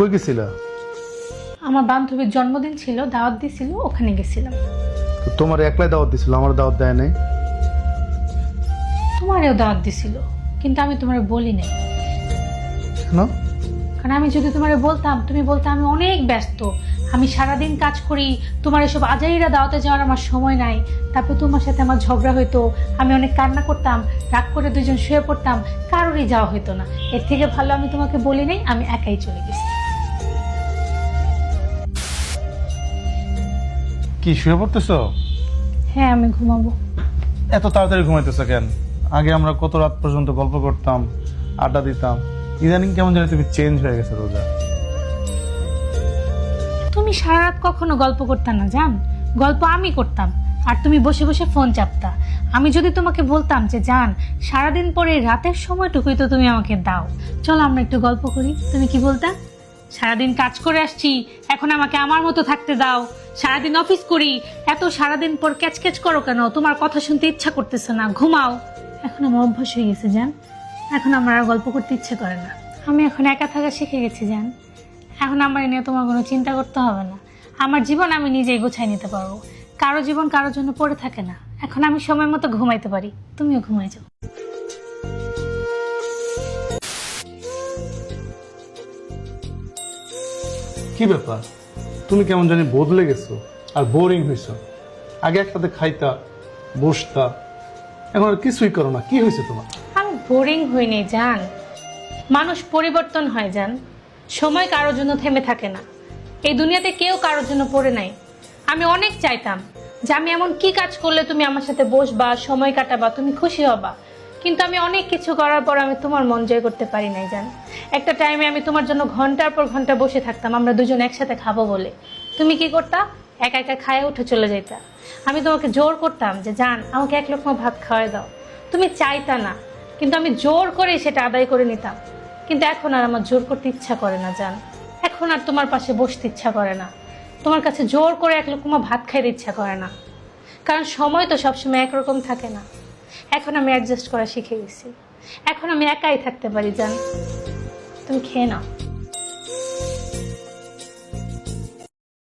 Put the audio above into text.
কই গেছিলা? আমার বান্ধবীর জন্মদিন ছিল, দাওয়াত দিছিল, ওখানে গেছিলাম। তো তোমার একলাই দাওয়াত দিছিল, আমার দাওয়াত দেয় নাই? তোমারও দাওয়াত দিছিল, কিন্তু আমি তোমার বলি নাই। কেন? কারণ আমি যদি তোমারে বলতাম, তুমি বলতে আমি অনেক ব্যস্ত, আমি সারাদিন কাজ করি, তোমার এসব আজাইরা দাওয়াতে যাওয়ার আমার সময় নাই। তারপর তোমার সাথে আমার ঝগড়া হইতো, আমি অনেক কান্না করতাম, রাগ করে দুজন শুয়ে পড়তাম, কারোরই যাওয়া হইতো না। এর থেকে ভালো আমি তোমাকে বলি নাই, আমি একাই চলে গেছি। কি শুয়ে পড়তেছো? হ্যাঁ, আমি ঘুমাবো। এত তাড়াতাড়ি ঘুমাইতেছো কেন? আগে আমরা কত রাত পর্যন্ত গল্প করতাম, আড্ডা দিতাম। ইদানিং কেমন জানি তুমি চেঞ্জ হয়ে গেছো রোজা। তুমি সারা রাত কখনো গল্প করতে না জান, গল্প আমি করতাম, আর তুমি বসে বসে ফোন চাপতা। আমি যদি তোমাকে বলতাম যে জান সারাদিন পরে রাতের সময়টুকুই তো তুমি আমাকে দাও, চলো আমরা একটু গল্প করি, তুমি কি বলতা? সারাদিন কাজ করে আসছি, এখন আমাকে আমার মতো থাকতে দাও। সারাদিন অফিস করি, এত সারাদিন পর ক্যাচ করো কেন? তোমার কথা শুনতে ইচ্ছা করতেছে না, ঘুমাও। এখন আমার অভ্যাস হয়ে গেছে জান, এখন আমার আর গল্প করতে ইচ্ছে করে না। আমি এখন একা থাকা শিখে গেছি জান, এখন আমার নিয়ে তোমার কোনো চিন্তা করতে হবে না। আমার জীবন আমি নিজেই গুছাই নিতে পারবো, কারো জীবন কারোর জন্য পড়ে থাকে না। এখন আমি সময় মতো ঘুমাইতে পারি, তুমিও ঘুমাই যাও। কি ব্যাপার, তুমি কেমন জানি বদলে গেছো আর বোরিং হয়েছো। আগে একসাথে খাইতা, বসতা, এখন আর কিছুই করো না। কি হয়েছে তোমার? আমি বোরিং হইনি জান, মানুষ পরিবর্তন হয় জান, সময় কারোর জন্য থেমে থাকে না। এই দুনিয়াতে কেউ কারোর জন্য পড়ে নাই। আমি অনেক চাইতাম যে আমি এমন কি কাজ করলে তুমি আমার সাথে বসবা, সময় কাটাবা, তুমি খুশি হবা, কিন্তু আমি অনেক কিছু করার পর আমি তোমার মন জয় করতে পারি নাই জান। একটা টাইমে আমি তোমার জন্য ঘন্টার পর ঘন্টা বসে থাকতাম, আমরা দুজন একসাথে খাবো বলে। তুমি কি করতা? একা একা খায় উঠে চলে যাইতা। আমি তোমাকে জোর করতাম যে জান আমাকে এক লোকমা ভাত খাওয়াই দাও, তুমি চাইতা না, কিন্তু আমি জোর করে সেটা আদায় করে নিতাম। কিন্তু এখন আর আমার জোর করতে ইচ্ছা করে না জান, এখন আর তোমার পাশে বসতে ইচ্ছা করে না, তোমার কাছে জোর করে এক লোকমা ভাত খাইতে ইচ্ছা করে না। কারণ সময় তো সবসময় একরকম থাকে না। এখন আমি অ্যাডজাস্ট করা শিখে গেছি, এখন আমি একাই থাকতে পারি জান। তুমি খেয়ে নাও।